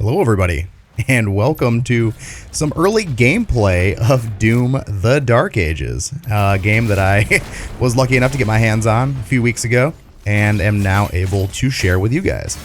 Hello everybody, and welcome to some early gameplay of Doom: The Dark Ages, a game that I was lucky enough to get my hands on a few weeks ago, and am now able to share with you guys.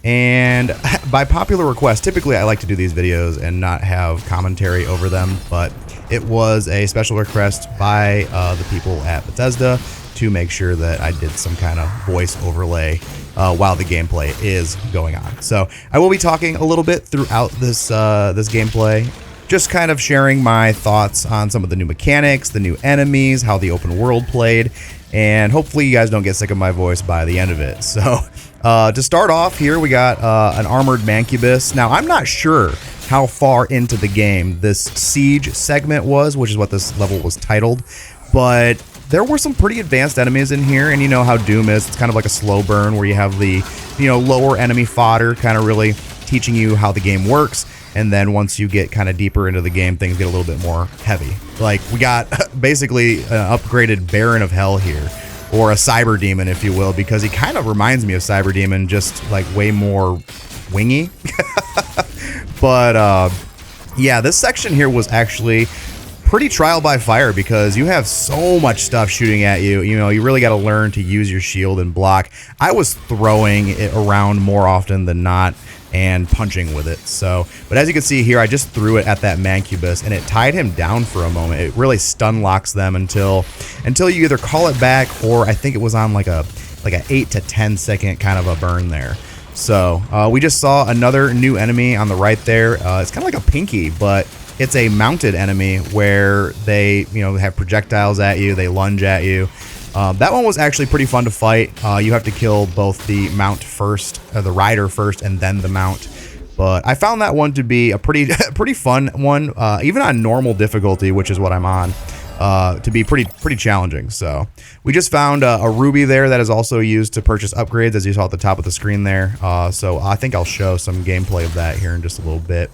And by popular request, typically I like to do these videos and not have commentary over them, but it was a special request by the people at Bethesda to make sure that I did some kind of voice overlay while the gameplay is going on. So I will be talking a little bit throughout this this gameplay, just kind of sharing my thoughts on some of the new mechanics, the new enemies, how the open world played, and hopefully you guys don't get sick of my voice by the end of it. So to start off here, we got an armored mancubus. Now I'm not sure how far into the game this siege segment was, which is what this level was titled, but there were some pretty advanced enemies in here, and you know how Doom is. It's kind of like a slow burn where you have the, lower enemy fodder kind of really teaching you how the game works, and then once you get kind of deeper into the game, things get a little bit more heavy. Like, we got basically an upgraded Baron of Hell here, or a Cyber Demon, if you will, because he kind of reminds me of Cyber Demon, just like way more wingy. But yeah, this section here was actually pretty trial by fire because you have so much stuff shooting at you. You really got to learn to use your shield and block. I was throwing it around more often than not and punching with it. So, but as you can see here, I just threw it at that mancubus and it tied him down for a moment. It really stun locks them until you either call it back, or I think it was on like a 8 to 10 second kind of a burn there. So we just saw another new enemy on the right there. It's kind of like a pinky, but it's a mounted enemy where they, have projectiles at you, they lunge at you. That one was actually pretty fun to fight. You have to kill both the mount first, the rider first, and then the mount. But I found that one to be a pretty fun one, even on normal difficulty, which is what I'm on, to be pretty challenging. So we just found a ruby there that is also used to purchase upgrades, as you saw at the top of the screen there. So I think I'll show some gameplay of that here in just a little bit.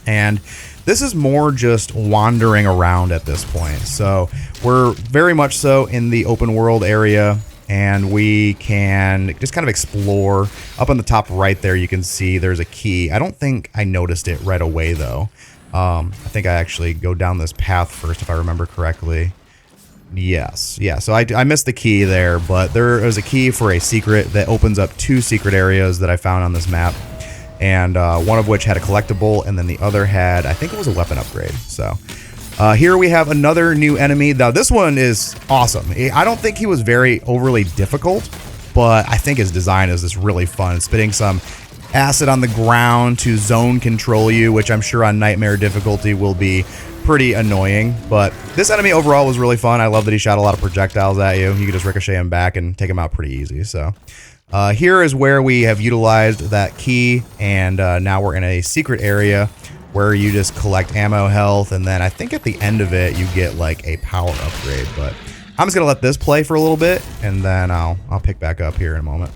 And this is more just wandering around at this point. So we're very much so in the open world area, and we can just kind of explore. Up on the top right there, you can see there's a key. I don't think I noticed it right away though. I think I actually go down this path first if I remember correctly. Yes, yeah, so I missed the key there, but there is a key for a secret that opens up 2 secret areas that I found on this map. And one of which had a collectible, and then the other had, I think it was a weapon upgrade. So here we have another new enemy. Now this one is awesome. I don't think he was very overly difficult, but I think his design is just really fun. Spitting some acid on the ground to zone control you, which I'm sure on nightmare difficulty will be pretty annoying. But this enemy overall was really fun. I love that he shot a lot of projectiles at you. You could just ricochet him back and take him out pretty easy. So here is where we have utilized that key, and now we're in a secret area where you just collect ammo, health, and then I think at the end of it you get like a power upgrade. But I'm just gonna let this play for a little bit, and then I'll pick back up here in a moment.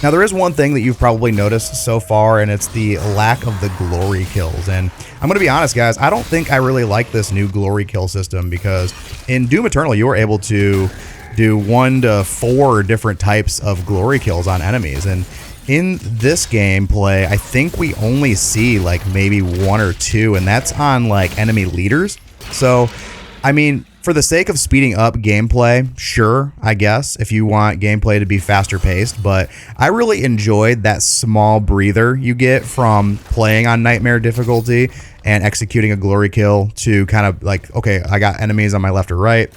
Now there is one thing that you've probably noticed so far, and it's the lack of the glory kills. And I'm going to be honest, guys, I don't think I really like this new glory kill system, because in Doom Eternal you were able to do 1 to 4 different types of glory kills on enemies. And in this gameplay, I think we only see like maybe 1 or 2, and that's on like enemy leaders. So, I mean, for the sake of speeding up gameplay, sure, I guess, if you want gameplay to be faster paced, but I really enjoyed that small breather you get from playing on nightmare difficulty and executing a glory kill to kind of like, okay, I got enemies on my left or right,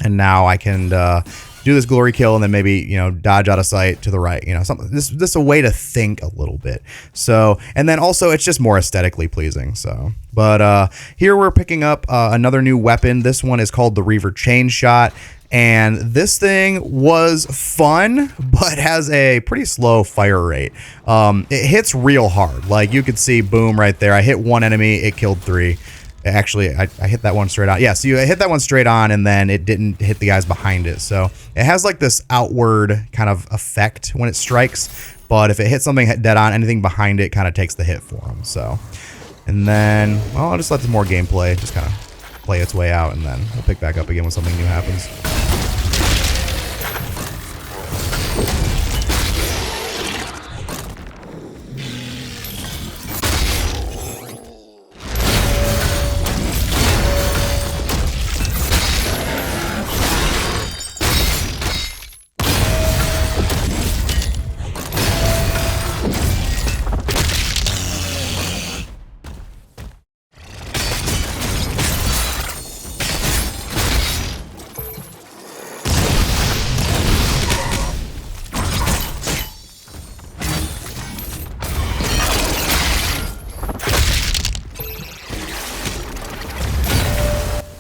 and now I can do this glory kill and then maybe, dodge out of sight to the right, something. This is a way to think a little bit. So, and then also it's just more aesthetically pleasing. So, but here we're picking up another new weapon. This one is called the Reaver Chain Shot. And this thing was fun, but has a pretty slow fire rate. It hits real hard. Like you could see, boom, right there. I hit 1 enemy, it killed 3. Actually, I hit that one straight on. Yeah, so you hit that one straight on, and then it didn't hit the guys behind it. So it has like this outward kind of effect when it strikes, but if it hits something dead on, anything behind it kind of takes the hit for them. So, and then, well, I'll just let some more gameplay just kind of play its way out, and then we'll pick back up again when something new happens.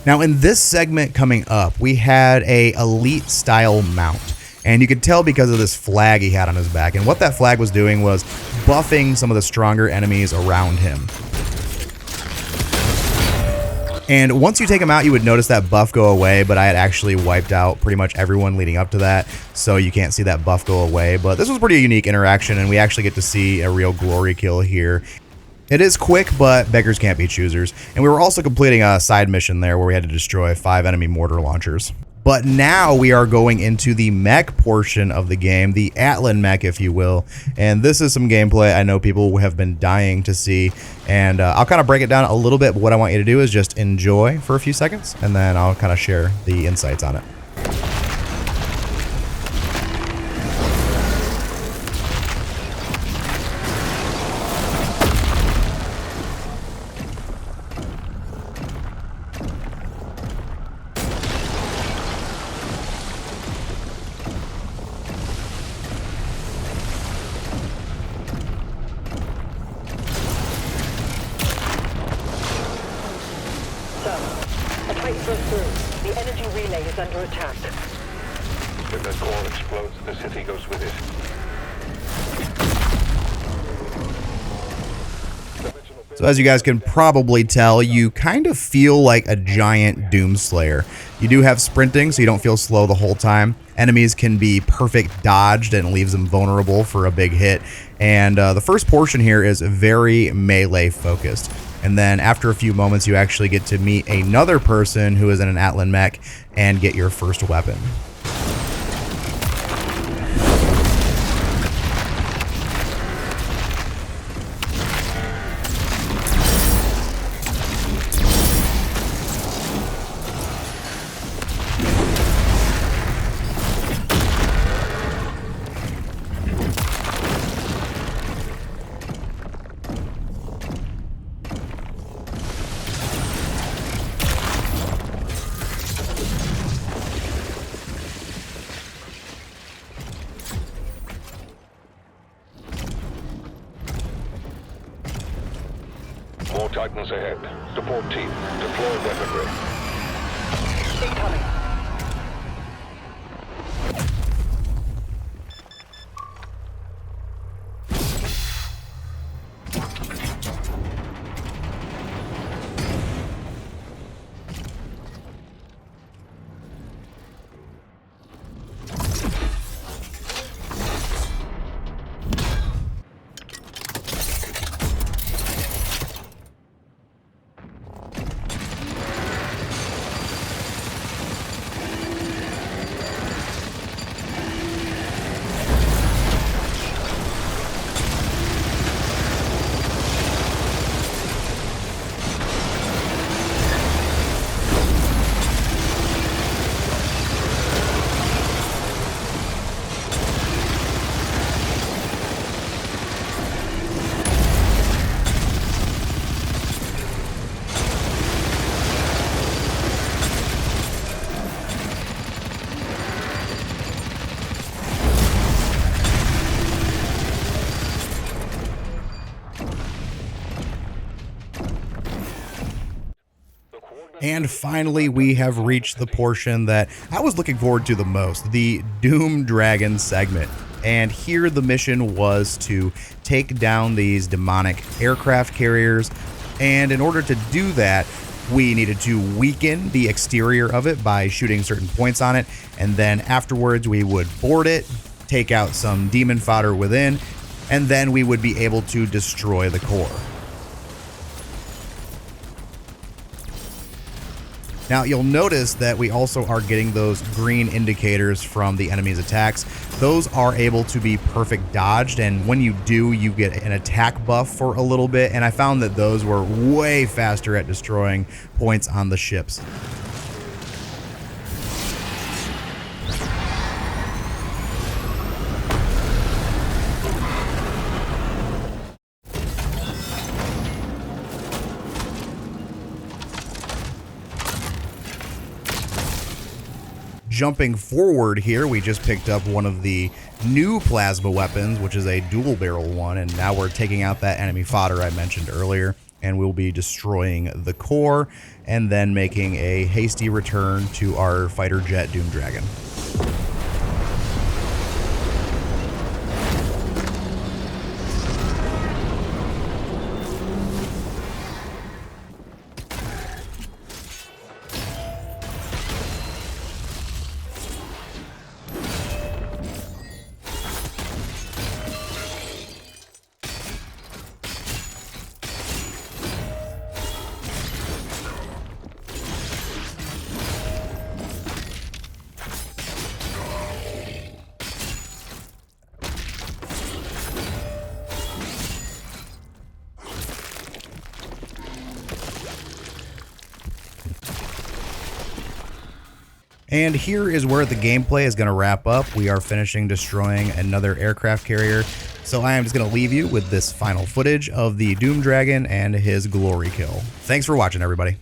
Now in this segment coming up, we had a elite style mount, and you could tell because of this flag he had on his back, and what that flag was doing was buffing some of the stronger enemies around him. And once you take him out, you would notice that buff go away, but I had actually wiped out pretty much everyone leading up to that, so you can't see that buff go away. But this was pretty unique interaction, and we actually get to see a real glory kill here. It is quick, but beggars can't be choosers. And we were also completing a side mission there where we had to destroy 5 enemy mortar launchers. But now we are going into the mech portion of the game, the Atlan mech, if you will. And this is some gameplay I know people have been dying to see. And I'll kind of break it down a little bit, but what I want you to do is just enjoy for a few seconds, and then I'll kind of share the insights on it. Through. The energy relay is under attack. If that core explodes, the city goes with it. So as you guys can probably tell, you kind of feel like a giant Doomslayer. You do have sprinting, so you don't feel slow the whole time. Enemies can be perfect dodged and leaves them vulnerable for a big hit. And the first portion here is very melee focused. And then after a few moments, you actually get to meet another person who is in an Atlan mech and get your first weapon. More Titans ahead. Support team, deploy weaponry. Incoming. And finally, we have reached the portion that I was looking forward to the most, the Doom Dragon segment. And here the mission was to take down these demonic aircraft carriers. And in order to do that, We needed to weaken the exterior of it by shooting certain points on it, and then afterwards we would board it, take out some demon fodder within, and then we would be able to destroy the core. Now, you'll notice that we also are getting those green indicators from the enemy's attacks. Those are able to be perfect dodged, and when you do, you get an attack buff for a little bit, and I found that those were way faster at destroying points on the ships. Jumping forward here, we just picked up one of the new plasma weapons, which is a dual barrel one, and now we're taking out that enemy fodder I mentioned earlier, and we'll be destroying the core and then making a hasty return to our fighter jet Doom Dragon. And here is where the gameplay is going to wrap up. We are finishing destroying another aircraft carrier. So I am just going to leave you with this final footage of the Doom Dragon and his glory kill. Thanks for watching, everybody.